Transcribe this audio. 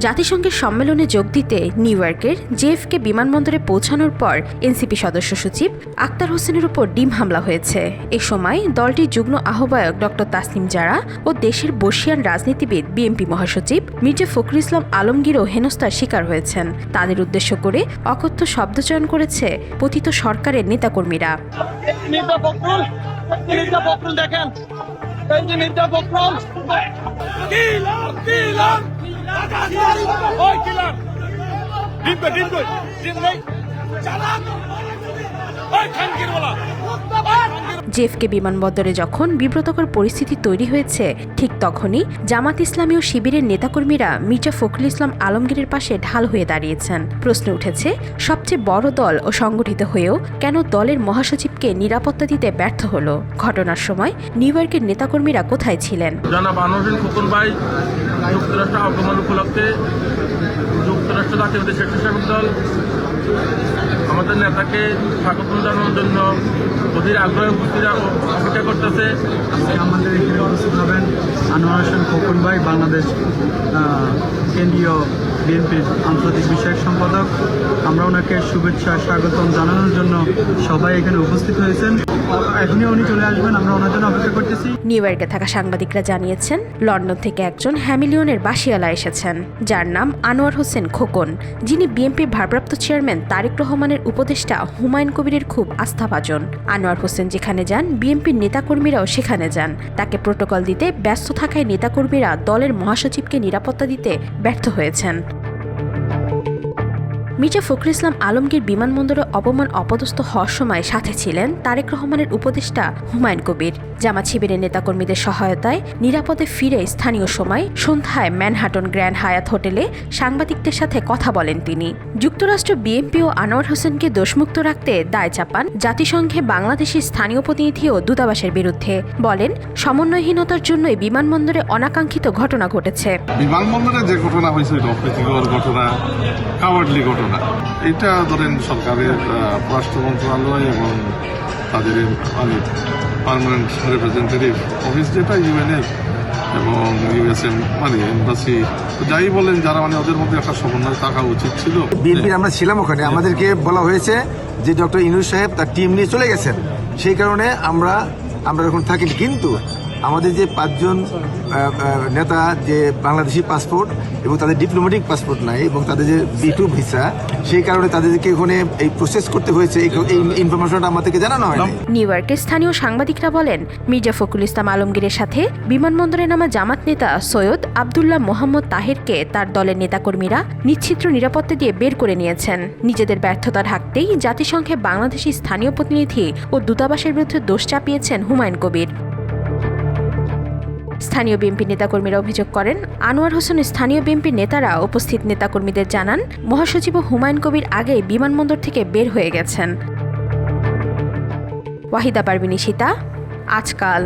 জাতিসংঘের সম্মেলনে যোগ দিতে নিউ ইয়র্কের জেএফকে বিমানবন্দরে পৌঁছানোর পর এনসিপি সদস্য সচিব আক্তার হোসেনের উপর ডিম হামলা হয়েছে। এ সময় দলটির যুগ্ম আহ্বায়ক ডক্টর তাসনিম জারা ও দেশের বর্ষিয়ান রাজনীতিবিদ বিএনপি মহাসচিব মির্জা ফখরুল ইসলাম আলমগীরও হেনস্থার শিকার হয়েছেন। তাদের উদ্দেশ্য করে অকথ্য শব্দচয়ন করেছে পতিত সরকারের নেতাকর্মীরা। জেএফকে বিমানবন্দরে যখন বিব্রতকর পরিস্থিতি তৈরি হয়েছে, ঠিক তখনই জামাত ইসলামী ও শিবিরের নেতাকর্মীরা মির্জা ফখরুল ইসলাম আলমগীরের পাশে ঢাল হয়ে দাঁড়িয়েছেন। প্রশ্ন উঠেছে, সবচেয়ে বড় দল ও সংগঠিত হয়েও কেন দলের মহাসচিবকে নিরাপত্তা দিতে ব্যর্থ হলো? ঘটনার সময় নিউ ইয়র্কের নেতাকর্মীরা কোথায় ছিলেন? জনাব আনোয়ার হোসেন খোকন ভাই যুক্তরাষ্ট্র আগমন উপলক্ষে যুক্তরাষ্ট্র জাতীয়তাবাদী স্বেচ্ছাসেবক দল আমাদের নেতাকে স্বাগত জানানোর জন্য অধীর আগ্রহে অপেক্ষা করতেছে। আমাদের এখানে উপস্থিত হবেন আনোয়ার হোসেন খোকন ভাই, বাংলাদেশ কেন্দ্রীয় বিএনপির আন্তর্জাতিক বিষয়ক সম্পাদক। আমরা ওনাকে শুভেচ্ছা স্বাগতম জানানোর জন্য সবাই এখানে উপস্থিত হয়েছেন। এখনই উনি চলে আসবেন, আমরা ওনার জন্য অপেক্ষা করতেছি। নিউ ইয়র্কে থাকা সাংবাদিকরা জানিয়েছেন, লন্ডন থেকে একজন হ্যামিলিয়নের বাসিয়ালা এসেছেন, যার নাম আনোয়ার হোসেন খোকন, যিনি বিএনপির ভারপ্রাপ্ত চেয়ারম্যান তারেক রহমানের উপদেষ্টা হুমায়ুন কবিরের খুব আস্থাভাজন। আনোয়ার হোসেন যেখানে যান, বিএনপির নেতাকর্মীরাও সেখানে যান। তাকে প্রোটোকল দিতে ব্যস্ত থাকায় নেতাকর্মীরা দলের মহাসচিবকে নিরাপত্তা দিতে ব্যর্থ হয়েছেন। মির্জা ফখরুল ইসলাম আলমগীর বিমানবন্দরে অপমান অপদস্থ হওয়ার সময় সাথে ছিলেন তারেক রহমানের উপদেষ্টা হুমায়ুন কবির। জামাত শিবিরের নেতাকর্মীদের সহায়তায় নিরাপদে ফিরে স্থানীয় সময় সন্ধ্যায় ম্যানহাটন গ্র্যান্ড হায়াত হোটেলে সাংবাদিকদের সাথে কথা বলেন তিনি। যুক্তরাষ্ট্র বিএনপি ও আনোয়ার হোসেনকে দোষমুক্ত রাখতে দায় চাপান জাতিসংঘে বাংলাদেশের স্থানীয় প্রতিনিধি ও দূতাবাসের বিরুদ্ধে। বলেন, সমন্বয়হীনতার জন্যই বিমানবন্দরে অনাকাঙ্ক্ষিত ঘটনা ঘটেছে। বিমানবন্দরে যে ঘটনা হয়েছে অপ্রীতিকর ঘটনা, কাওয়ার্ডলি ঘটনা। এটা ধরেন সরকারের পররাষ্ট্র মন্ত্রণালয় এবং তাদের পার্মানেন্ট রিপ্রেজেন্টেটিভ অফিস, যেটা ইউএনএ এবং ইউএসএম এমবাসি, যাই বলেন, যারা ওদের মধ্যে একটা সমন্বয় থাকা উচিত ছিল। বিএনপির আমরা ছিলাম ওখানে, আমাদেরকে বলা হয়েছে যে ডক্টর ইউনূস সাহেব তার টিম নিয়ে চলে গেছেন, সেই কারণে আমরা এখন থাকি। কিন্তু আমাদের যে 5 জন নেতা যে বাংলাদেশি পাসপোর্ট এবং তাদের ডিপ্লোম্যাটিক পাসপোর্ট নাই এবং তাদের যে B2 ভিসা, সেই কারণে তাদেরকে ওখানে এই প্রসেস করতে হয়েছে। এই ইনফরমেশনটা আমাদেরকে জানানো হয়। নিউ ইয়র্কের স্থানীয় সাংবাদিকরা বলেন, মির্জা ফখরুল ইসলাম আলমগীরের সাথে বিমানবন্দরে নামা জামাত নেতা সৈয়দ আবদুল্লাহ মোহাম্মদ তাহেরকে তার দলের নেতাকর্মীরা নিশ্চিদ্র নিরাপত্তা দিয়ে বের করে নিয়েছেন। নিজেদের ব্যর্থতা ঢাকতেই জাতিসংঘে বাংলাদেশি স্থানীয় প্রতিনিধি ও দূতাবাসের বিরুদ্ধে দোষ চাপিয়েছেন হুমায়ুন কবির। স্থানীয় বিএনপি নেতাকর্মীরা অভিযোগ করেন, আনোয়ার হোসেন স্থানীয় বিএনপির নেতারা উপস্থিত নেতাকর্মীদের জানান, মহাসচিব হুমায়ুন কবির আগেই বিমানবন্দর থেকে বের হয়ে গেছেন। ওয়াহিদা পারভিন, ঈশিতা, আজকাল।